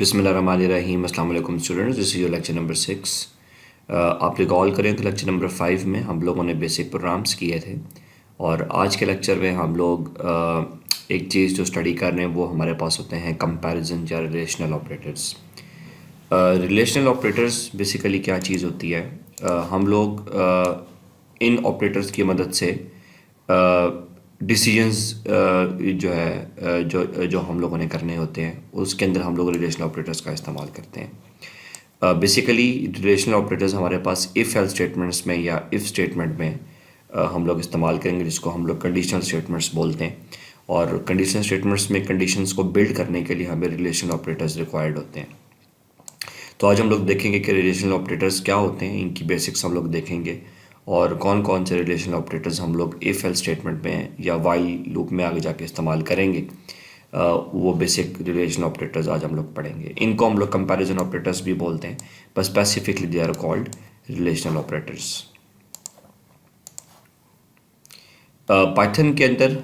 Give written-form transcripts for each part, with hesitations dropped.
बिस्मिल्लाहिर्रहमानिर्रहीम। अस्सलाम वालेकुम students, this is your lecture number 6। आप रिकॉल करें तो लेक्चर नंबर 5 में हम लोगों ने बेसिक प्रोग्राम्स किए थे और आज के लेक्चर में हम लोग एक चीज़ जो स्टडी कर रहे हैं वो हमारे पास होते हैं कंपैरिजन या relational operators. Relational operators basically क्या चीज़ होती है? हम लोग इन ऑपरेटर्स की मदद से डिसीजंस जो है जो जो हम लोगों ने करने होते हैं उसके अंदर हम लोग रिलेशनल ऑपरेटर्स का इस्तेमाल करते हैं। बेसिकली रिलेशनल ऑपरेटर्स हमारे पास इफ़ एल्स स्टेटमेंट्स में या इफ़ स्टेटमेंट में हम लोग इस्तेमाल करेंगे, जिसको हम लोग कंडीशनल स्टेटमेंट्स बोलते हैं। और कंडीशनल स्टेटमेंट्स में कंडीशंस को बिल्ड करने के लिए हमें रिलेशनल ऑपरेटर्स रिक्वायर्ड होते हैं। तो आज हम लोग देखेंगे कि रिलेशनल ऑपरेटर्स क्या होते हैं, इनकी बेसिक्स हम लोग देखेंगे और कौन कौन से रिलेशनल ऑपरेटर्स हम लोग इफ़ एल्स स्टेटमेंट में या वाइल लूप में आगे जाके इस्तेमाल करेंगे। वो बेसिक रिलेशनल ऑपरेटर्स आज हम लोग पढ़ेंगे। इनको हम लोग कंपैरिजन ऑपरेटर्स भी बोलते हैं, but specifically they are called relational operators. Python के अंदर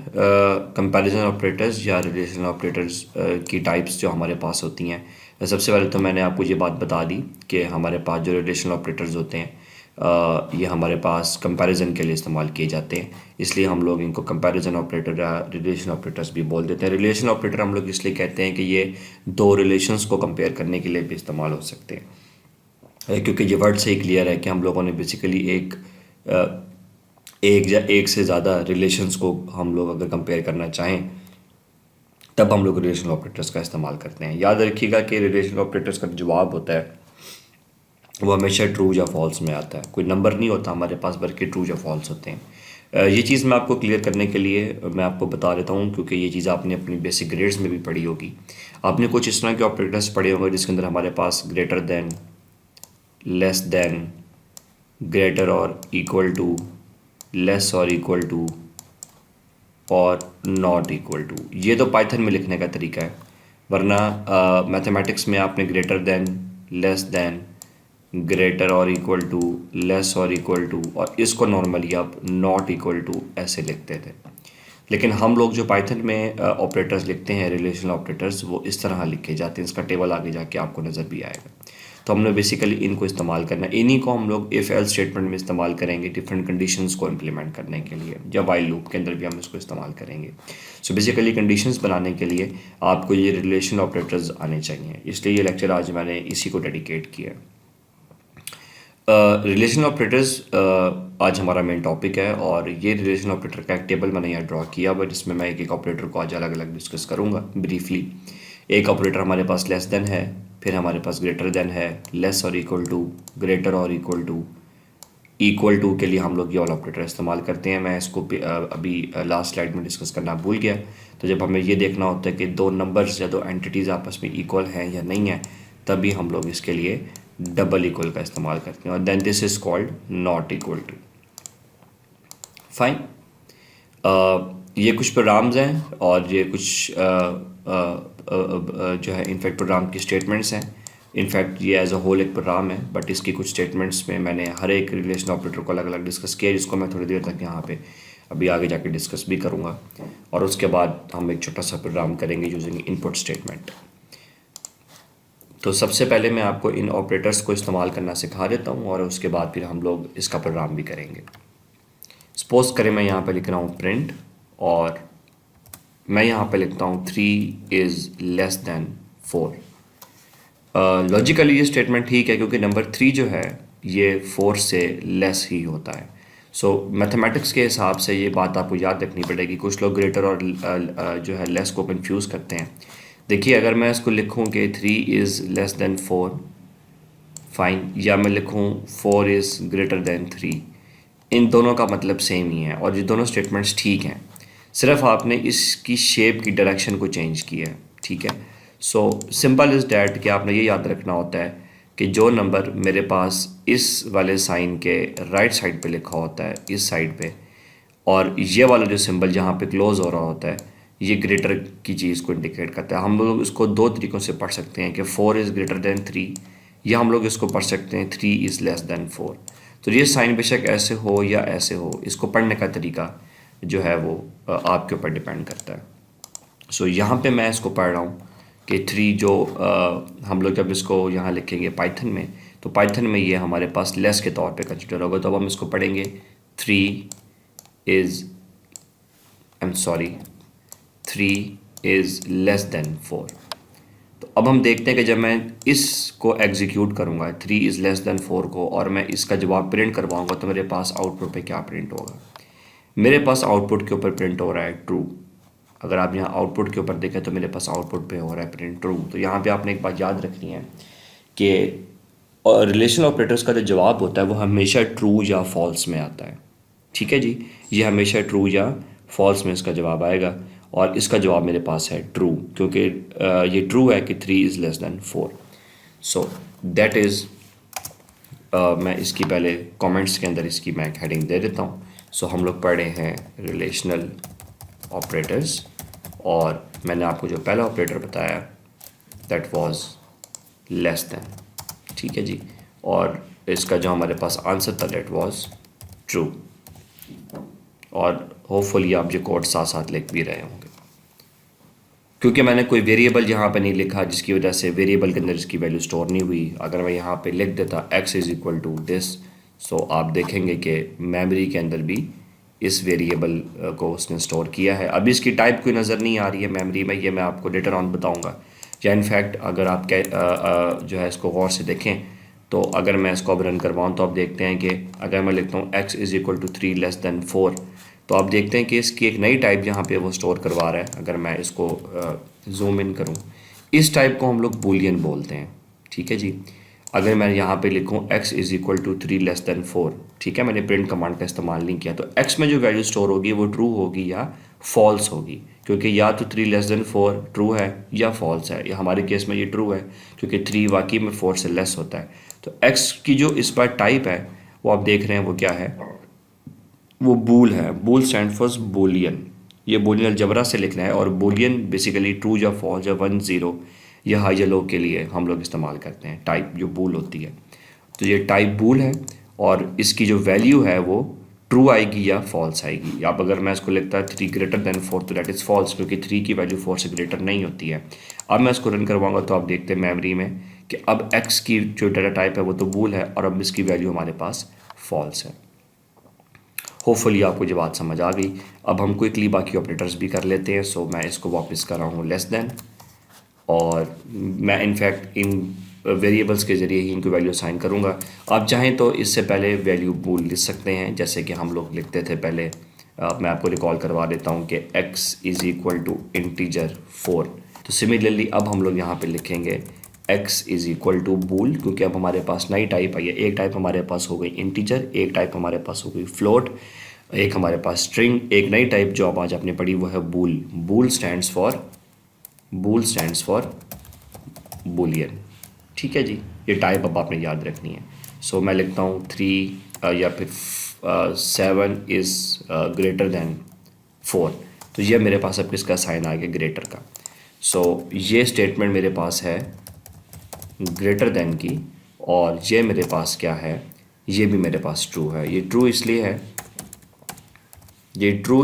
कंपैरिजन ऑपरेटर्स या रिलेशनल ऑपरेटर्स की टाइप्स जो हमारे पास होती हैं, सबसे पहले तो मैंने आपको ये बात बता दी कि हमारे पास जो रिलेशनल ऑपरेटर्स होते हैं ये हमारे पास कंपैरिजन के लिए इस्तेमाल किए जाते हैं, इसलिए हम लोग इनको कंपैरिजन ऑपरेटर या रिलेशन ऑपरेटर्स भी बोल देते हैं। रिलेशन ऑपरेटर हम लोग इसलिए कहते हैं कि ये दो रिलेशंस को कंपेयर करने के लिए भी इस्तेमाल हो सकते हैं, क्योंकि ये वर्ड से ही क्लियर है कि हम लोगों ने बेसिकली एक या एक से ज़्यादा रिलेशंस को हम लोग अगर कंपेयर करना चाहें तब हम लोग रिलेशनल ऑपरेटर्स का इस्तेमाल करते हैं। याद रखिएगा कि रिलेशनल ऑपरेटर्स का जवाब होता है वो हमेशा ट्रू या फॉल्स में आता है, कोई नंबर नहीं होता हमारे पास, बल्कि ट्रू या फॉल्स होते हैं। ये चीज़ मैं आपको क्लियर करने के लिए मैं आपको बता देता हूँ, क्योंकि ये चीज़ आपने अपनी बेसिक ग्रेड्स में भी पढ़ी होगी। आपने कुछ इस तरह के ऑपरेटर्स पढ़े होंगे जिसके अंदर हमारे पास greater than, less than, greater और इक्वल टू, लेस और इक्वल टू और नॉट इक्वल टू। ये तो पाइथन में लिखने का तरीका है, वरना मैथमेटिक्स में आपने greater than, less than, greater और इक्वल टू, लेस और इक्वल टू और इसको नॉर्मली आप नॉट इक्वल टू ऐसे लिखते थे। लेकिन हम लोग जो पाइथन में ऑपरेटर्स लिखते हैं, रिलेशनल ऑपरेटर्स, वो इस तरह लिखे जाते हैं। इसका टेबल आगे जाके आपको नज़र भी आएगा। तो हमने बेसिकली इनको इस्तेमाल करना है। इन्हीं को हम लोग इफ़ एल्स स्टेटमेंट में इस्तेमाल करेंगे डिफरेंट कंडीशंस को इम्प्लीमेंट करने के लिए, या वाइल लूप के अंदर भी हम इसको इस्तेमाल करेंगे। सो बेसिकली कंडीशंस बनाने के लिए आपको ये रिलेशन ऑपरेटर्स आने चाहिए, इसलिए ये लेक्चर आज मैंने इसी को डेडिकेट किया है। रिलेशन ऑपरेटर्स आज हमारा मेन टॉपिक है और ये रिलेशन ऑपरेटर का एक टेबल मैंने यहाँ ड्रॉ किया हुआ, जिसमें मैं एक एक ऑपरेटर को आज अलग अलग डिस्कस करूँगा ब्रीफली। एक ऑपरेटर हमारे पास लेस देन है, फिर हमारे पास ग्रेटर देन है, लेस और इक्वल टू, ग्रेटर और इक्वल टू के लिए हम लोग ये वाला ऑपरेटर इस्तेमाल करते हैं। मैं इसको अभी लास्ट स्लाइड में डिस्कस करना भूल गया। तो जब हमें ये देखना होता है कि दो नंबर्स या दो एंटिटीज़ आपस में इक्वल हैं या नहीं है, तभी हम लोग इसके लिए डबल इक्वल का इस्तेमाल करते हैं, और then this is called not equal to. Fine. ये कुछ प्रोग्राम्स हैं और ये कुछ जो है इनफैक्ट प्रोग्राम की स्टेटमेंट्स हैं। इनफैक्ट ये एज अ होल एक प्रोग्राम है, बट इसकी कुछ स्टेटमेंट्स में मैंने हर एक रिलेशन ऑपरेटर को अलग अलग डिस्कस किया, जिसको मैं थोड़ी देर तक यहाँ पे अभी आगे जाके डिस्कस भी करूँगा। और उसके बाद हम एक छोटा सा प्रोग्राम करेंगे यूजिंग इनपुट स्टेटमेंट। तो सबसे पहले मैं आपको इन ऑपरेटर्स को इस्तेमाल करना सिखा देता हूँ और उसके बाद फिर हम लोग इसका प्रोग्राम भी करेंगे। सपोज करें मैं यहाँ पे लिख रहा हूँ प्रिंट, और मैं यहाँ पे लिखता हूँ 3 इज़ लेस दैन 4। लॉजिकली ये स्टेटमेंट ठीक है, क्योंकि नंबर 3 जो है ये 4 से लेस ही होता है। सो मैथमेटिक्स के हिसाब से ये बात आपको याद रखनी पड़ेगी। कुछ लोग ग्रेटर और जो है लेस को कंफ्यूज करते हैं। देखिए, अगर मैं इसको लिखूं कि 3 इज़ लेस दैन 4, फाइन, या मैं लिखूं 4 इज़ ग्रेटर दैन 3, इन दोनों का मतलब सेम ही है और ये दोनों स्टेटमेंट्स ठीक हैं। सिर्फ आपने इसकी शेप की डायरेक्शन को चेंज किया है, ठीक है। सो सिंपल इज़ डैट कि आपने ये याद रखना होता है कि जो नंबर मेरे पास इस वाले साइन के राइट साइड पे लिखा होता है, इस साइड पे, और ये वाला जो सिंबल जहाँ पे क्लोज हो रहा होता है, ये ग्रेटर की चीज़ को इंडिकेट करता है। हम लोग इसको दो तरीक़ों से पढ़ सकते हैं कि 4 इज़ ग्रेटर दैन 3, या हम लोग इसको पढ़ सकते हैं 3 इज़ लेस दैन 4। तो ये साइन बेशक ऐसे हो या ऐसे हो, इसको पढ़ने का तरीका जो है वो आपके ऊपर डिपेंड करता है। सो यहाँ पे मैं इसको पढ़ रहा हूँ कि 3 जो हम लोग जब इसको यहाँ लिखेंगे पाइथन में, तो पाइथन में ये हमारे पास लेस के तौर पे कंसिडर होगा। तो अब हम इसको पढ़ेंगे 3 is I am sorry 3 is less than 4। तो अब हम देखते हैं कि जब मैं इसको एग्जीक्यूट करूँगा 3 इज़ लेस देन 4 को, और मैं इसका जवाब प्रिंट करवाऊँगा, तो मेरे पास आउटपुट पे क्या प्रिंट होगा? मेरे पास आउटपुट के ऊपर प्रिंट हो रहा है ट्रू। अगर आप यहाँ आउटपुट के ऊपर देखें तो मेरे पास आउटपुट पे हो रहा है प्रिंट ट्रू। तो यहाँ पे आपने एक बात याद रखनी है कि रिलेशनल ऑपरेटर्स का जो जवाब होता है वो हमेशा ट्रू या फॉल्स में आता है। ठीक है जी, ये हमेशा ट्रू या फॉल्स में इसका जवाब आएगा, और इसका जवाब मेरे पास है ट्रू, क्योंकि ये ट्रू है कि 3 is less than 4। So that is मैं इसकी पहले कमेंट्स के अंदर इसकी मैं हेडिंग दे देता हूँ। सो हम लोग पढ़े हैं रिलेशनल ऑपरेटर्स, और मैंने आपको जो पहला ऑपरेटर बताया दैट वाज लेस दैन। ठीक है जी, और इसका जो हमारे पास आंसर था दैट वाज ट्रू। और होपफुली आप ये कोड साथ साथ लिख भी रहे होंगे, क्योंकि मैंने कोई वेरिएबल यहाँ पे नहीं लिखा, जिसकी वजह से वेरिएबल के अंदर इसकी वैल्यू स्टोर नहीं हुई। अगर मैं यहाँ पे लिख देता x is equal to this, so आप देखेंगे कि मेमोरी के अंदर भी इस वेरिएबल को उसने स्टोर किया है। अभी इसकी टाइप कोई नज़र नहीं आ रही है मेमोरी में, ये मैं आपको लेटर ऑन बताऊँगा। या इनफैक्ट अगर आप जो है इसको गौर से देखें, तो अगर मैं इसको अब रन करवाऊँ तो आप देखते हैं कि अगर मैं लिखता हूँ x is equal to 3 less than 4, तो आप देखते हैं कि इसकी एक नई टाइप यहाँ पे वो स्टोर करवा रहा है। अगर मैं इसको जूम इन करूँ, इस टाइप को हम लोग बूलियन बोलते हैं। ठीक है जी, अगर मैं यहाँ पे लिखूँ x is equal to 3 less than 4, ठीक है, मैंने प्रिंट कमांड का इस्तेमाल नहीं किया, तो x में जो वैल्यू स्टोर होगी वो ट्रू होगी या फॉल्स होगी, क्योंकि या तो 3 लेस दैन 4 ट्रू है या फॉल्स है। या हमारे केस में ये ट्रू है, क्योंकि 3 वाकई में 4 से लेस होता है। तो x की जो इस बार टाइप है वो आप देख रहे हैं वो क्या है, वो बूल है। बूल स्टैंड फॉर बूलियन। ये बूलियन अलजबरा से लिखना है, और बूलियन बेसिकली ट्रू या फॉल्स या 1 0 या हाई या लो के लिए हम लोग इस्तेमाल करते हैं। टाइप जो बूल होती है, तो ये टाइप बूल है, और इसकी जो वैल्यू है वो ट्रू आएगी या फॉल्स आएगी। अब अगर मैं इसको लिखता है 3 ग्रेटर देन 4, तो दैट इज़ फॉल्स, क्योंकि 3 की वैल्यू 4 से ग्रेटर नहीं होती है। अब मैं इसको रन करवाऊंगा तो आप देखते हैं मेमोरी में कि अब x की जो डाटा टाइप है वो तो बूल है, और अब इसकी वैल्यू हमारे पास फॉल्स है। होपफुली आपको ये बात समझ आ गई। अब हम क्विकली बाकी ऑपरेटर्स भी कर लेते हैं। सो मैं इसको वापस कर रहा हूँ लेस देन, और मैं इनफैक्ट इन वेरिएबल्स के ज़रिए ही इनको वैल्यू असाइन करूँगा। आप चाहें तो इससे पहले वैल्यू बूल लिख सकते हैं, जैसे कि हम लोग लिखते थे पहले। मैं आपको रिकॉल करवा देता हूँ कि x is equal to integer 4। तो सिमिलरली अब हम लोग यहाँ पे लिखेंगे x इज़ इक्वल टू बूल, क्योंकि अब हमारे पास नई टाइप आई है। एक टाइप हमारे पास हो गई इंटीजर, एक टाइप हमारे पास हो गई फ्लोट, एक हमारे पास स्ट्रिंग, एक नई टाइप जो अब आज आपने पढ़ी वो है बूल। बूल स्टैंड्स फॉर बूलियन। ठीक है जी, ये टाइप अब आपने याद रखनी है। सो मैं लिखता हूँ 3 या फिर 7 इज़ ग्रेटर दैन 4, तो ये मेरे पास अब किसका साइन आ गया, ग्रेटर का। सो ये स्टेटमेंट मेरे पास है ग्रेटर देन की, और ये मेरे पास क्या है, ये भी मेरे पास ट्रू है। ये ट्रू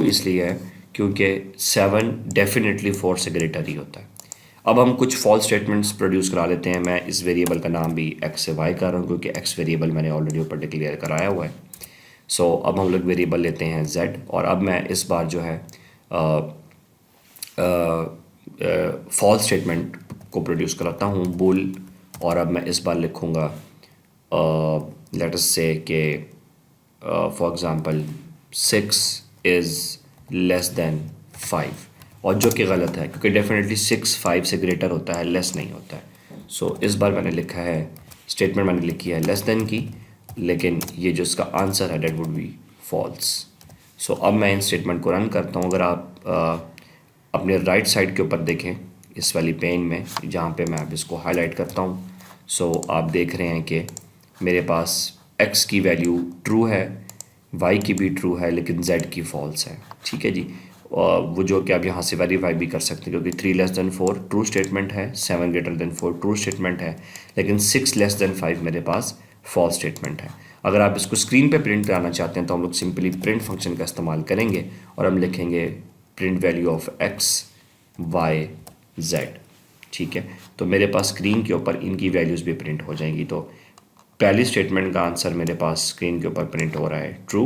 इसलिए है क्योंकि 7 डेफिनेटली 4 से ग्रेटर ही होता है। अब हम कुछ फॉल्स स्टेटमेंट्स प्रोड्यूस करा लेते हैं। मैं इस वेरिएबल का नाम भी x से y कर रहा हूँ, क्योंकि x वेरिएबल मैंने ऑलरेडी ऊपर डिक्लेयर कराया हुआ है। सो अब हम लोग वेरिएबल लेते हैं z, और अब मैं इस बार जो है फॉल्स स्टेटमेंट को प्रोड्यूस कराता हूँ बूल, और अब मैं इस बार लिखूँगा लेट अस से कि for example 6 is less than 5, और जो कि गलत है, क्योंकि डेफिनेटली 6 5 से ग्रेटर होता है, लेस नहीं होता है। सो इस बार मैंने लिखा है स्टेटमेंट मैंने लिखी है लेस देन की, लेकिन ये जो इसका आंसर है डेट वुड बी फॉल्स। सो अब मैं इन स्टेटमेंट को रन करता हूँ। अगर आप अपने राइट साइड के ऊपर देखें इस वाली पेन में, जहाँ पे मैं अब इसको हाईलाइट करता हूँ, सो आप देख रहे हैं कि मेरे पास x की वैल्यू ट्रू है, y की भी ट्रू है, लेकिन z की फॉल्स है। ठीक है जी, वो जो कि आप यहाँ से वेरीफाई भी कर सकते हैं, क्योंकि 3 लेस देन 4 ट्रू स्टेटमेंट है, 7 ग्रेटर देन 4 ट्रू स्टेटमेंट है, लेकिन 6 लेस देन 5 मेरे पास फॉल्स स्टेटमेंट है। अगर आप इसको स्क्रीन पे प्रिंट कराना चाहते हैं तो हम लोग सिंपली प्रिंट फंक्शन का इस्तेमाल करेंगे, और हम लिखेंगे print value of x y z। ठीक है, तो मेरे पास स्क्रीन के ऊपर इनकी वैल्यूज़ भी प्रिंट हो जाएंगी। तो पहली स्टेटमेंट का आंसर मेरे पास स्क्रीन के ऊपर प्रिंट हो रहा है ट्रू,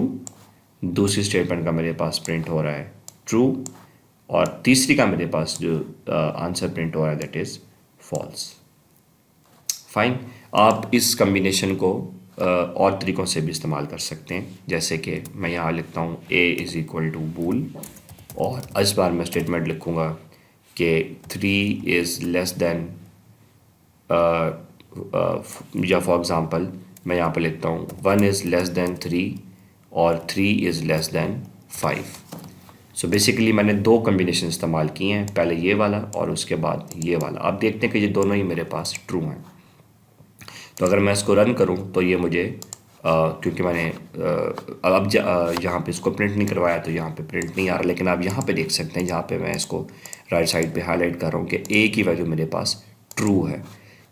दूसरी स्टेटमेंट का मेरे पास प्रिंट हो रहा है ट्रू, और तीसरी का मेरे पास जो आंसर प्रिंट हो रहा है दैट इज़ फॉल्स। फाइन, आप इस कम्बिनेशन को और तरीक़ों से भी इस्तेमाल कर सकते हैं, जैसे कि मैं यहाँ लिखता हूँ a इज़ इक्वल टू बूल, और इस बार मैं स्टेटमेंट लिखूँगा कि 3 इज़ लेस दैन, या फॉर एग्ज़ाम्पल मैं यहाँ पे लिखता हूँ 1 इज़ लेस दैन 3 और 3 is less than 5। So basically मैंने दो कम्बिनेशन इस्तेमाल किए हैं, पहले ये वाला और उसके बाद ये वाला। आप देखते हैं कि ये दोनों ही मेरे पास ट्रू हैं। तो अगर मैं इसको रन करूं तो ये मुझे क्योंकि मैंने अब यहाँ पे इसको प्रिंट नहीं करवाया तो यहाँ पे प्रिंट नहीं आ रहा, लेकिन आप यहाँ पे देख सकते हैं जहाँ पे मैं इसको राइट साइड पे हाईलाइट कर रहा हूँ कि ए की वैल्यू मेरे पास ट्रू है,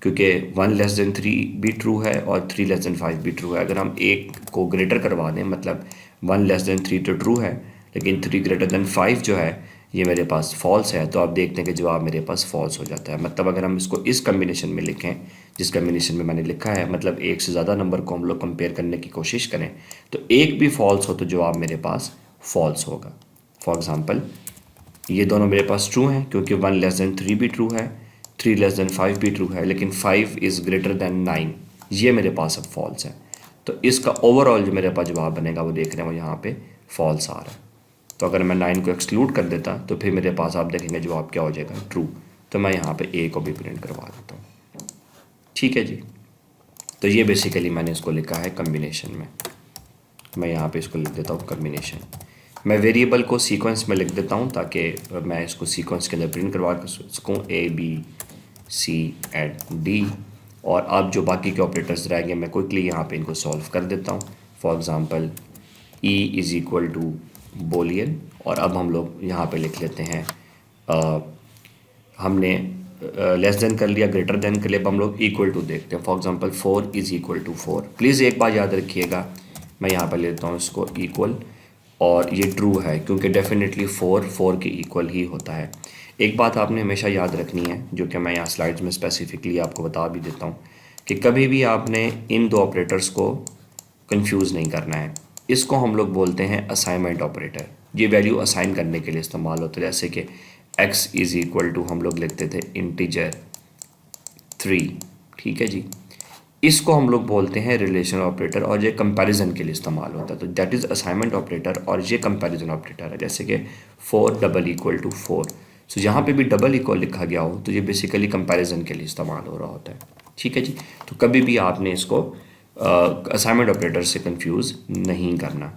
क्योंकि 1 लेस देन 3 भी ट्रू है और 3 लेस देन 5 भी ट्रू है। अगर हम ए को ग्रेटर करवा दें, मतलब 1 लेस देन 3 तो ट्रू है, लेकिन 3 ग्रेटर देन 5 जो है ये मेरे पास फॉल्स है, तो आप देखते हैं कि जवाब मेरे पास फॉल्स हो जाता है। मतलब अगर हम इसको इस कम्बिनेशन में लिखें जिस कम्बिनेशन में मैंने लिखा है, मतलब एक से ज़्यादा नंबर को हम लोग कंपेयर करने की कोशिश करें तो एक भी फॉल्स हो तो जवाब मेरे पास फॉल्स होगा। फॉर एग्ज़ाम्पल ये दोनों मेरे पास ट्रू हैं क्योंकि 1 लेस देन 3 भी ट्रू है, 3 लेस देन 5 भी ट्रू है, लेकिन 5 इज़ ग्रेटर देन 9 ये मेरे पास अब फॉल्स है। तो इसका ओवरऑल जो मेरे पास जवाब बनेगा वो देख रहे हैं वो यहाँ पे फॉल्स आ रहा है। तो अगर मैं 9 को एक्सक्लूड कर देता तो फिर मेरे पास आप देखेंगे जवाब क्या हो जाएगा, ट्रू। तो मैं यहाँ पे ए को भी प्रिंट करवा देता हूँ। ठीक है जी, तो ये बेसिकली मैंने इसको लिखा है कम्बिनेशन में। मैं यहाँ पे इसको लिख देता हूँ कम्बिनेशन। मैं वेरिएबल को सीक्वेंस में लिख देता हूँ ताकि मैं इसको सीक्वेंस के अंदर प्रिंट करवा सकूँ, A B C and D. और अब जो बाकी के ऑपरेटर्स रहेंगे मैं क्विकली यहाँ पे इनको सॉल्व कर देता हूँ। For example E is equal to Boolean, और अब हम लोग यहाँ पे लिख लेते हैं हमने लेस देन कर लिया, ग्रेटर देन कर लिया, अब हम लोग इक्वल टू देखते हैं। For example 4 is equal to 4। Please एक बात याद रखिएगा, मैं यहाँ पर लेता हूँ इसको इक्वल, और ये ट्रू है क्योंकि डेफिनेटली 4 के इक्वल ही होता है। एक बात आपने हमेशा याद रखनी है जो कि मैं यहाँ स्लाइड्स में स्पेसिफिकली आपको बता भी देता हूँ कि कभी भी आपने इन दो ऑपरेटर्स को कंफ्यूज नहीं करना है। इसको हम लोग बोलते हैं असाइनमेंट ऑपरेटर। ये वैल्यू असाइन करने के लिए इस्तेमाल होता है, जैसे कि x इज़ इक्वल टू हम लोग लिखते थे इंटीजर 3। ठीक है जी, इसको हम लोग बोलते हैं रिलेशन ऑपरेटर, और ये कंपैरिजन के लिए इस्तेमाल होता है। तो दैट इज़ असाइनमेंट ऑपरेटर और ये कंपैरिजन ऑपरेटर है। जैसे कि 4 डबल इक्वल टू 4, सो यहाँ पे भी डबल इक्वल लिखा गया हो तो ये बेसिकली कंपैरिजन के लिए इस्तेमाल हो रहा होता है। ठीक है जी, तो कभी भी आपने इसको असाइनमेंट ऑपरेटर से कंफ्यूज नहीं करना।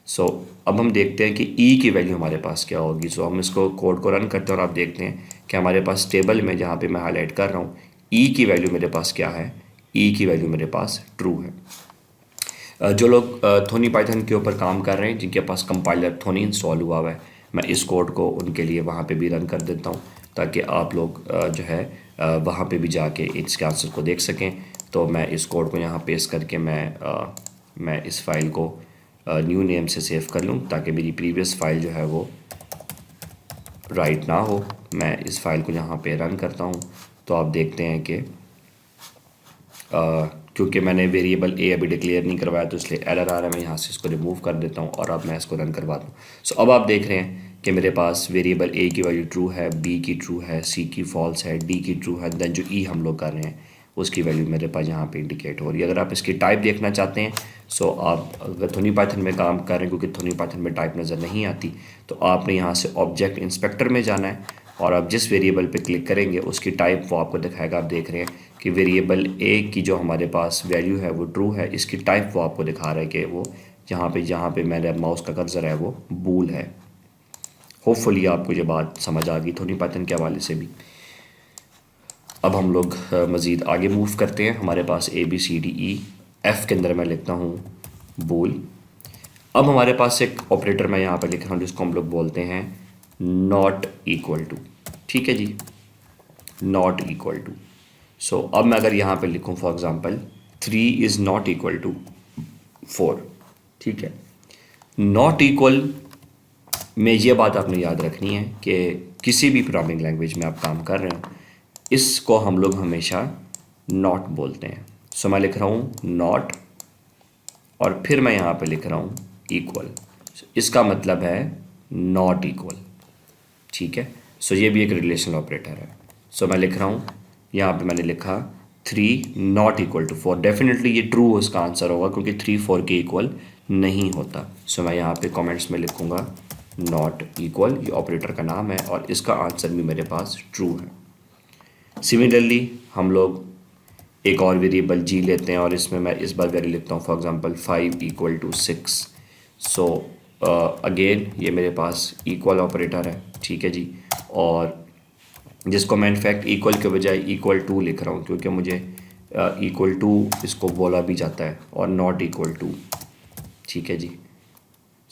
सो अब हम देखते हैं कि ई की वैल्यू हमारे पास क्या होगी। सो हम इसको कोड को रन करते हैं और आप देखते हैं कि हमारे पास टेबल में जहाँ पे मैं हाईलाइट कर रहा हूँ ई की वैल्यू मेरे पास क्या है, ई की वैल्यू मेरे पास ट्रू है। जो लोग थोनी पाइथन के ऊपर काम कर रहे हैं, जिनके पास कंपाइलर थोनी इंस्टॉल हुआ हुआ है, मैं इस कोड को उनके लिए वहाँ पे भी रन कर देता हूँ ताकि आप लोग जो है वहाँ पे भी जाके इसके आंसर को देख सकें। तो मैं इस कोड को यहाँ पेस्ट करके मैं इस फाइल को न्यू नेम से सेव कर लूँ ताकि मेरी प्रीवियस फाइल जो है वो राइट ना हो। मैं इस फाइल को यहाँ पे रन करता हूँ तो आप देखते हैं कि क्योंकि मैंने वेरिएबल ए अभी डिक्लेयर नहीं करवाया तो इसलिए एरर आ रहा है। मैं यहाँ से इसको रिमूव कर देता हूँ और अब मैं इसको रन करवाता हूँ। सो अब आप देख रहे हैं कि मेरे पास वेरिएबल ए की वैल्यू ट्रू है, बी की ट्रू है, सी की फॉल्स है, डी की ट्रू है, देन जो ई हम लोग कर रहे हैं उसकी वैल्यू मेरे पास यहाँ पे इंडिकेट हो रही है। अगर आप इसकी टाइप देखना चाहते हैं, सो आप अगर थोनी पाइथन में काम कर रहे हैं, क्योंकि थोनी पाइथन में टाइप नज़र नहीं आती, तो आपने यहाँ से ऑब्जेक्ट इंस्पेक्टर में जाना है और आप जिस वेरिएबल पे क्लिक करेंगे उसकी टाइप वो आपको दिखाएगा। आप देख रहे हैं कि वेरिएबल ए की जो हमारे पास वैल्यू है वो ट्रू है, इसकी टाइप वो आपको दिखा रहा है कि वो जहाँ पे मेरे माउस का कर्सर है वो बूल है। होपफुली आपको ये बात समझ आ गई थोनी पाइथन के हवाले से भी। अब हम लोग मज़ीद आगे मूव करते हैं। हमारे पास A B C D E F के अंदर मैं लिखता हूँ बूल। अब हमारे पास एक ऑपरेटर मैं यहाँ पर लिख रहा हूँ जिसको हम लोग बोलते हैं नॉट इक्वल टू। ठीक है जी, नॉट इक्वल टू। सो अब मैं अगर यहाँ पे लिखूँ for example 3 is not equal to 4। ठीक है, नॉट इक्वल में ये बात आपने याद रखनी है कि किसी भी प्रोग्रामिंग लैंग्वेज में आप काम कर रहे हो, इसको हम लोग हमेशा नॉट बोलते हैं। सो मैं लिख रहा हूँ नॉट और फिर मैं यहाँ पे लिख रहा हूँ इक्वल। इसका मतलब है नॉट इक्वल, ठीक है। सो ये भी एक रिलेशनल ऑपरेटर है। सो मैं लिख रहा हूँ, यहाँ पे मैंने लिखा 3 नॉट इक्वल टू 4। डेफिनेटली ये ट्रू उसका आंसर होगा क्योंकि 3 4 के इक्वल नहीं होता। सो मैं यहाँ पे कमेंट्स में लिखूँगा नॉट इक्वल, ये ऑपरेटर का नाम है और इसका आंसर भी मेरे पास ट्रू है। सिमिलरली हम लोग एक और वेरिएबल जी लेते हैं और इसमें मैं इस बार वैल्यू लिखता हूँ, for example 5 equal to 6। So again ये मेरे पास इक्वल ऑपरेटर है, ठीक है जी। और जिसको मैं इनफैक्ट इक्वल के बजाय इक्वल टू लिख रहा हूँ क्योंकि मुझे इक्वल टू इसको बोला भी जाता है और नॉट इक्वल टू, ठीक है जी।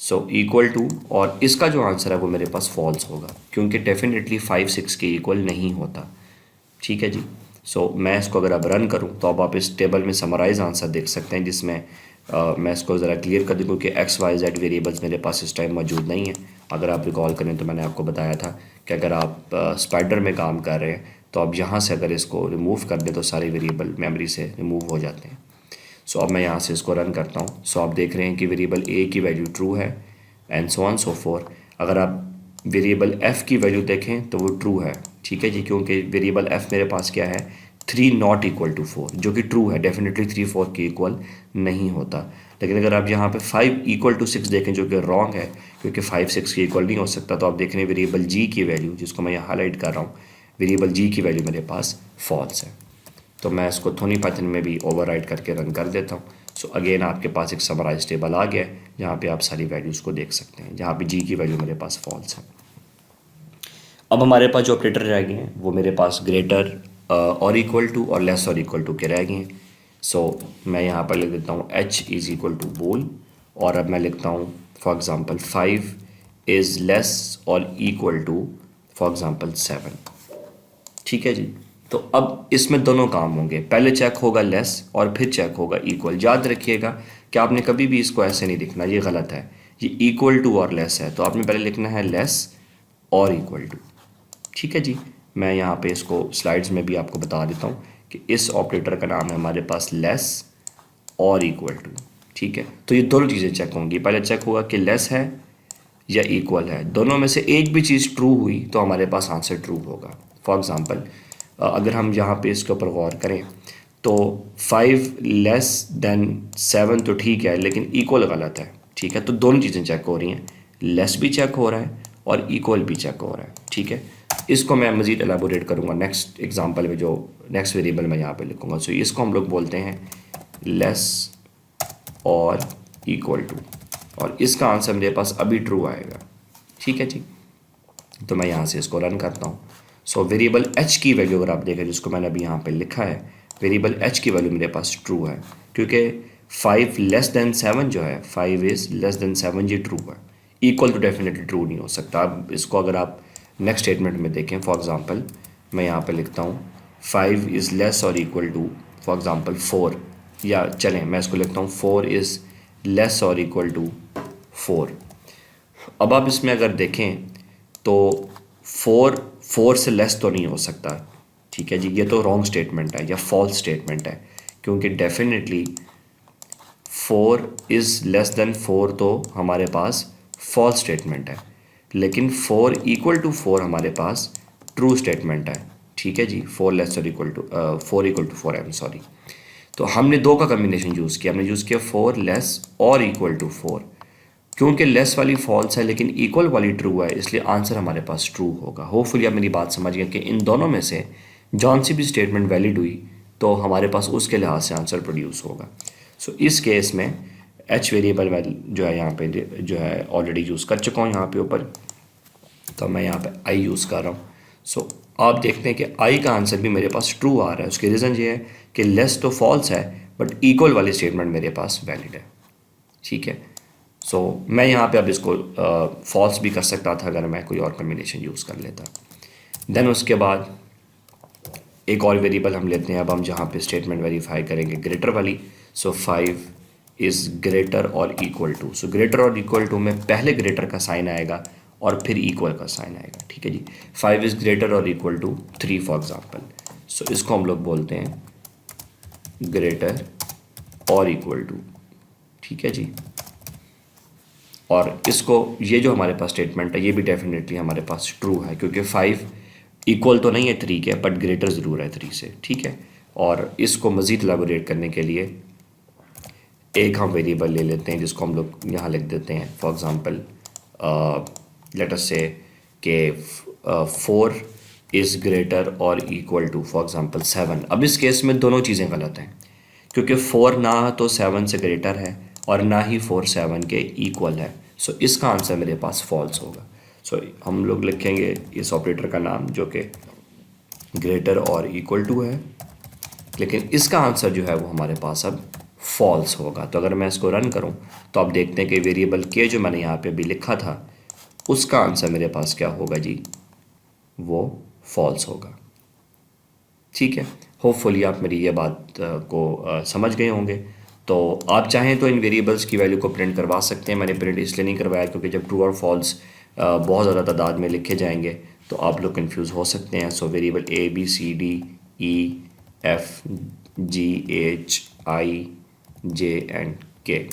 सो इक्वल टू, और इसका जो आंसर है वो मेरे पास फॉल्स होगा क्योंकि डेफिनेटली 5 6 के इक्वल नहीं होता, ठीक है जी। सो मैं इसको अगर अब रन करूं तो अब आप इस टेबल में समराइज आंसर देख सकते हैं जिसमें मैं इसको ज़रा क्लियर कर दूं क्योंकि एक्स वाई जेड वेरिएबल्स मेरे पास इस टाइम मौजूद नहीं है। अगर आप रिकॉल करें तो मैंने आपको बताया था कि अगर आप स्पाइडर में काम कर रहे हैं तो आप यहाँ से अगर इसको रिमूव कर दें तो सारे वेरिएबल मेमोरी से रिमूव हो जाते हैं। सो अब मैं यहाँ से इसको रन करता हूँ। सो आप देख रहे हैं कि वेरिएबल ए की वैल्यू ट्रू है and so on so four. अगर आप वेरिएबल एफ़ की वैल्यू देखें तो वो ट्रू है, ठीक है जी, क्योंकि वेरिएबल एफ़ मेरे पास क्या है 3 नॉट इक्वल टू 4, जो कि ट्रू है। डेफिनेटली 3 4 के इक्वल नहीं होता। लेकिन अगर आप यहाँ पे 5 इक्वल टू 6 देखें जो कि रॉन्ग है क्योंकि 5 6 के इक्वल नहीं हो सकता, तो आप देख रहे हैं वेरिएबल जी की वैल्यू, जिसको मैं यहाँ हाईलाइट कर रहा हूँ, वेरिएबल जी की वैल्यू मेरे पास फॉल्स है। तो मैं इसको थोनी पाइथन में भी ओवरराइट करके रन कर देता हूँ। सो अगेन आपके पास एक समराइज टेबल आ गया है जहाँ पे आप सारी वैल्यूज़ को देख सकते हैं, जहाँ पे जी की वैल्यू मेरे पास फॉल्स है। अब हमारे पास जो ऑपरेटर रह गए हैं वो मेरे पास ग्रेटर और इक्वल टू और लेस और इक्वल टू के रह गए हैं। सो मैं यहाँ पर लिख देता हूँ h इज़ इक्वल टू बोल, और अब मैं लिखता हूँ फॉर एग्ज़ाम्पल 5 इज़ लेस और इक्वल टू फॉर एग्ज़ाम्पल 7, ठीक है जी। तो अब इसमें दोनों काम होंगे, पहले चेक होगा लेस और फिर चेक होगा इक्वल। याद रखिएगा कि आपने कभी भी इसको ऐसे नहीं लिखना, ये गलत है। ये इक्वल टू और लेस है तो आपने पहले लिखना है लेस और इक्वल टू, ठीक है जी। मैं यहाँ पे इसको स्लाइड्स में भी आपको बता देता हूँ कि इस ऑपरेटर का नाम है हमारे पास लेस और इक्वल टू, ठीक है। तो ये दोनों चीज़ें चेक होंगी, पहले चेक होगा कि लेस है या इक्वल है, दोनों में से एक भी चीज़ ट्रू हुई तो हमारे पास आंसर ट्रू होगा। फॉर एग्ज़ाम्पल अगर हम यहाँ पे इसके ऊपर गौर करें तो 5 लेस देन 7 तो ठीक है लेकिन इक्वल गलत है, ठीक है। तो दोनों चीज़ें चेक हो रही हैं, लेस भी चेक हो रहा है और इक्वल भी चेक हो रहा है, ठीक है। इसको मैं मज़ीद एलाबोरेट करूँगा नेक्स्ट एग्जांपल में, जो नेक्स्ट वेरिएबल मैं यहाँ पे लिखूँगा। सो इसको हम लोग बोलते हैं लेस और इक्वल टू, और इसका आंसर मेरे पास अभी ट्रू आएगा, ठीक है जी। तो मैं यहाँ से इसको रन करता हूँ। सो वेरिएबल h की वैल्यू अगर आप देखें जिसको मैंने अभी यहाँ पे लिखा है, वेरिएबल h की वैल्यू मेरे पास ट्रू है क्योंकि 5 लेस देन 7 जो है, 5 इज़ लेस देन 7, ये ट्रू है। इक्वल तो डेफिनेटली ट्रू नहीं हो सकता। अब इसको अगर आप नेक्स्ट स्टेटमेंट में देखें, फॉर एग्जांपल मैं यहाँ पे लिखता हूँ 5 इज़ लेस और इक्वल टू फॉर एग्जांपल 4, या चलें मैं इसको लिखता हूँ 4 इज़ लेस और इक्वल टू 4। अब आप इसमें अगर देखें तो 4 से लेस तो नहीं हो सकता, ठीक है जी। ये तो रॉन्ग स्टेटमेंट है या फॉल्स स्टेटमेंट है क्योंकि डेफिनेटली 4 इज़ लेस देन 4 तो हमारे पास फॉल्स स्टेटमेंट है, लेकिन 4 इक्वल टू 4 हमारे पास ट्रू स्टेटमेंट है, ठीक है जी। 4 लेस और equal to 4 equal to 4, I am sorry. तो हमने दो का कम्बिनेशन यूज़ किया, हमने यूज़ किया 4 लेस और इक्वल टू 4। क्योंकि लेस वाली फॉल्स है लेकिन इक्वल वाली ट्रू है, इसलिए आंसर हमारे पास ट्रू होगा। होपफुली आप मेरी बात समझ गए कि इन दोनों में से जौन सी भी स्टेटमेंट वैलिड हुई तो हमारे पास उसके लिहाज से आंसर प्रोड्यूस होगा। सो इस केस में एच वेरिएबल जो है यहाँ पे जो है ऑलरेडी यूज़ कर चुका हूँ यहाँ पे ऊपर, तो मैं यहाँ पे आई यूज़ कर रहा हूँ। सो आप देखते हैं कि आई का आंसर भी मेरे पास ट्रू आ रहा है। उसकी रीज़न ये है कि लेस तो फॉल्स है बट इक्वल वाली स्टेटमेंट मेरे पास वैलिड है, ठीक है। सो मैं यहाँ पे अब इसको फॉल्स भी कर सकता था अगर मैं कोई और कम्बिनेशन यूज़ कर लेता। देन उसके बाद एक और वेरिएबल हम लेते हैं, अब हम जहाँ पे स्टेटमेंट वेरीफाई करेंगे ग्रेटर वाली। सो 5 इज़ ग्रेटर और इक्वल टू। सो ग्रेटर और इक्वल टू में पहले ग्रेटर का साइन आएगा और फिर इक्वल का साइन आएगा, ठीक है जी। 5 इज़ ग्रेटर और इक्वल टू 3 फॉर एग्जाम्पल। सो इसको हम लोग बोलते हैं ग्रेटर और इक्वल टू, ठीक है जी। और इसको, ये जो हमारे पास स्टेटमेंट है ये भी डेफिनेटली हमारे पास ट्रू है, क्योंकि 5 इक्वल तो नहीं है 3 के, बट ग्रेटर ज़रूर है 3 से, ठीक है। और इसको मज़ीद एलाबोरेट करने के लिए एक हम वेरिएबल ले लेते हैं जिसको हम लोग यहाँ लिख देते हैं। फॉर एग्ज़ाम्पल लेट अस से कि 4 इज़ ग्रेटर और इक्वल टू फॉर एग्ज़ाम्पल 7। अब इस केस में दोनों चीज़ें गलत हैं, क्योंकि 4 ना तो 7 से ग्रेटर है और ना ही 4 7 के इक्वल है। सो इसका आंसर मेरे पास फॉल्स होगा। सो हम लोग लिखेंगे इस ऑपरेटर का नाम जो कि ग्रेटर और इक्वल टू है, लेकिन इसका आंसर जो है वो हमारे पास अब फॉल्स होगा। तो अगर मैं इसको रन करूं तो आप देखते हैं कि वेरिएबल के जो मैंने यहाँ पे अभी लिखा था उसका आंसर मेरे पास क्या होगा जी, वो फॉल्स होगा, ठीक है। होपफुली आप मेरी ये बात को समझ गए होंगे। तो आप चाहें तो इन वेरिएबल्स की वैल्यू को प्रिंट करवा सकते हैं। मैंने प्रिंट इसलिए नहीं करवाया क्योंकि जब ट्रू और फॉल्स बहुत ज़्यादा तादाद में लिखे जाएंगे तो आप लोग कंफ्यूज हो सकते हैं। So variable A B C D E F G H I J and K,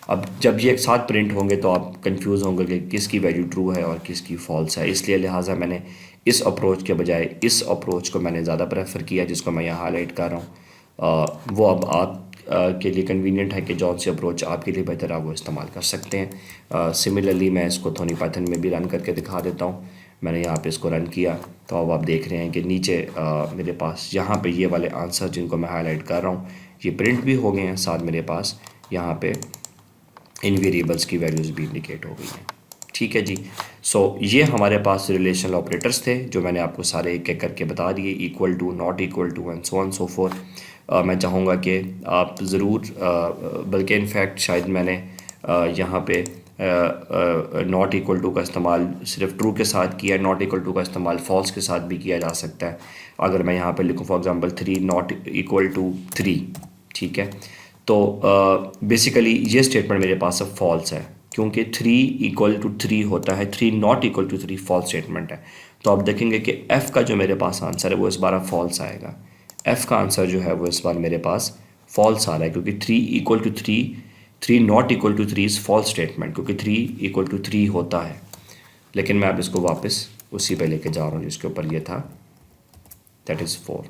अब जब ये एक साथ प्रिंट होंगे तो आप कंफ्यूज होंगे कि किसकी वैल्यू ट्रू है और किसकी फॉल्स है। इसलिए लिहाजा मैंने इस अप्रोच के बजाय इस अप्रोच को मैंने ज़्यादा प्रेफर किया, जिसको मैं यहाँ हाईलाइट कर रहा हूँ। वो अब आप के लिए कन्वीनियंट है कि जौन सी अप्रोच आपके लिए बेहतर है वो इस्तेमाल कर सकते हैं। सिमिलरली मैं इसको थोनी पाइथन में भी रन करके दिखा देता हूँ। मैंने यहाँ पे इसको रन किया तो अब आप देख रहे हैं कि नीचे मेरे पास यहाँ पे ये वाले आंसर जिनको मैं हाईलाइट कर रहा हूँ ये प्रिंट भी हो गए हैं, साथ मेरे पास यहाँ पे इन वेरिएबल्स की वैल्यूज़ भी इंडिकेट हो गई हैं, ठीक है जी। सो ये हमारे पास रिलेशनल ऑपरेटर्स थे जो मैंने आपको सारे एक एक करके बता दिए, equal to, not equal to and so on so forth. मैं चाहूँगा कि आप ज़रूर बल्कि इनफैक्ट शायद मैंने यहाँ पे नॉट इक्वल टू का इस्तेमाल सिर्फ ट्रू के साथ किया, नॉट इक्वल टू का इस्तेमाल फॉल्स के साथ भी किया जा सकता है। अगर मैं यहाँ पे लिखूँ for example 3 not equal to 3, ठीक है, तो बेसिकली ये स्टेटमेंट मेरे पास अब फॉल्स है क्योंकि 3 इक्वल टू 3 होता है, 3 not equal to 3 false statement है। तो आप देखेंगे कि एफ़ का जो मेरे पास आंसर है वो इस बार फॉल्स आएगा। एफ़ का आंसर जो है वो इस बार मेरे पास फॉल्स आ रहा है क्योंकि 3 equal to 3, 3 not equal to 3 is false statement क्योंकि 3 इक्वल टू 3 होता है। लेकिन मैं अब इसको वापस उसी पे लेके जा रहा हूँ जिसके ऊपर ये था, दैट इज़ 4।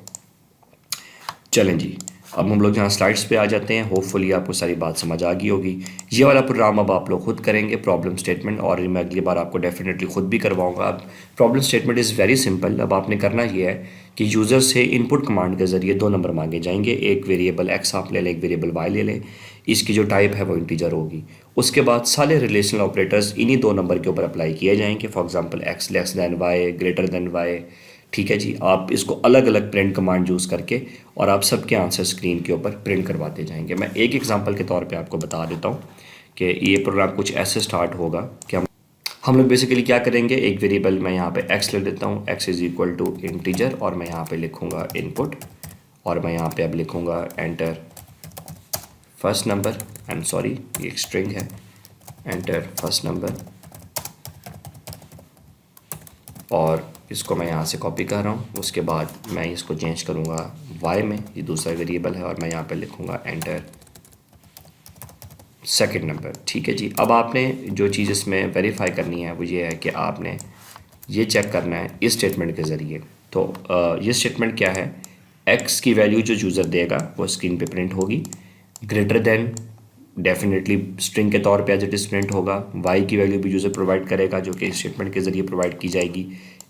चलें जी, अब हम लोग यहाँ स्लाइड्स पे आ जाते हैं। होपफुली आपको सारी बात समझ आ गई होगी। ये वाला प्रोग्राम अब आप लोग खुद करेंगे, प्रॉब्लम स्टेटमेंट, और मैं अगली बार आपको डेफिनेटली खुद भी करवाऊंगा। अब problem statement is very simple. अब आपने करना ये है कि यूज़र से इनपुट कमांड के ज़रिए 2 नंबर मांगे जाएंगे। एक वेरिएबल एक्स आप ले लें, एक वेरिएबल वाई ले लें, इसकी जो टाइप है वो इंटीजर होगी। उसके बाद सारे रिलेशनल ऑपरेटर्स इन्हीं 2 नंबर के ऊपर अप्लाई किए जाएंगे। For example X less than Y, greater than Y, ठीक है जी। आप इसको अलग अलग प्रिंट कमांड यूज़ करके और आप सबके आंसर स्क्रीन के ऊपर प्रिंट करवाते जाएंगे। मैं एक एग्जांपल के तौर पे आपको बता देता हूँ कि ये प्रोग्राम कुछ ऐसे स्टार्ट होगा कि हम लोग बेसिकली क्या करेंगे, एक वेरिएबल मैं यहाँ पे x ले लेता हूँ, x is equal to integer, और मैं यहाँ पे लिखूँगा इनपुट, और मैं यहाँ पे अब लिखूँगा enter first number, I am sorry ये एक स्ट्रिंग है, एंटर फर्स्ट नंबर, और इसको मैं यहाँ से कॉपी कर रहा हूँ। उसके बाद मैं इसको चेंज करूँगा y में, ये दूसरा वेरिएबल है, और मैं यहाँ पे लिखूँगा एंटर सेकंड नंबर, ठीक है जी। अब आपने जो चीज़ इसमें वेरीफाई करनी है वो ये है कि आपने ये चेक करना है इस स्टेटमेंट के ज़रिए। तो ये स्टेटमेंट क्या है, x की वैल्यू जो यूज़र देगा वो स्क्रीन पे प्रिंट होगी, ग्रेटर देन डेफिनेटली स्ट्रिंग के तौर पे एज इट इज़ प्रिंट होगा, y की वैल्यू भी यूज़र प्रोवाइड करेगा जो कि स्टेटमेंट के ज़रिए प्रोवाइड की जाएगी,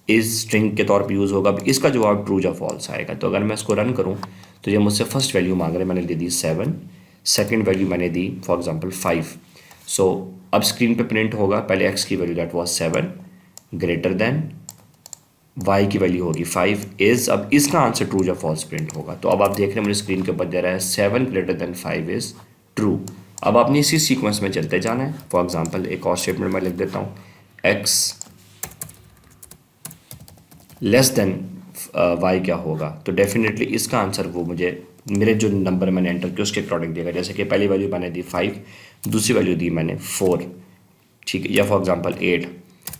इस स्ट्रिंग के तौर पे यूज़ होगा। इसका जवाब ट्रू या फॉल्स आएगा। तो अगर मैं इसको रन करूँ तो ये मुझसे फर्स्ट वैल्यू मांग रहे, मैंने दे दी 7, सेकंड वैल्यू मैंने दी फॉर एग्जांपल 5। सो अब स्क्रीन पे प्रिंट होगा पहले x की value that was 7 greater than y की वैल्यू होगी 5 इज़, अब इसका आंसर ट्रू या फॉल्स प्रिंट होगा। तो अब आप देख रहे हैं मुझे स्क्रीन के ऊपर दे रहा है 7 ग्रेटर देन 5 इज़ ट्रू। अब आपने इसी सीक्वेंस में चलते जाना है। फॉर एग्जांपल एक और स्टेटमेंट मैं लिख देता हूँ, x लेस देन y क्या होगा, तो डेफिनेटली इसका आंसर वो मुझे मेरे जो नंबर मैंने एंटर किया उसके अकॉर्डिंग देगा। जैसे कि पहली वैल्यू मैंने दी 5, दूसरी वैल्यू दी मैंने 4, ठीक है, या फॉर एग्जांपल 8।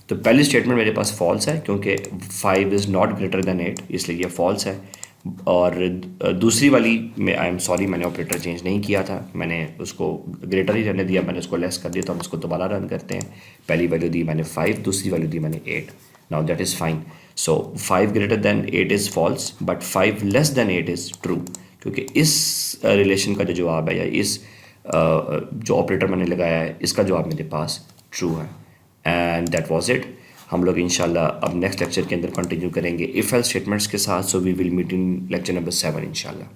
तो पहली स्टेटमेंट मेरे पास फॉल्स है क्योंकि 5 इज़ नॉट ग्रेटर देन 8, इसलिए ये फॉल्स है। और दूसरी वाली में आई एम सॉरी, मैंने ऑपरेटर चेंज नहीं किया था, मैंने उसको ग्रेटर ही रहने दिया, मैंने उसको लेस कर दिया। तो हम इसको दोबारा रन करते हैं। पहली वैल्यू दी मैंने 5, दूसरी वैल्यू दी मैंने 8। Now that is fine. So 5 greater than 8 is false, but 5 less than 8 is true, क्योंकि इस रिलेशन का जो जवाब है, या इस जो ऑपरेटर मैंने लगाया है, इसका जवाब मेरे पास ट्रू है। And that was it. हम लोग इंशाल्लाह अब नेक्स्ट लेक्चर के अंदर कंटिन्यू करेंगे इफ़ एल्स स्टेटमेंट्स के साथ। So we will meet in lecture number 7 इंशाल्लाह।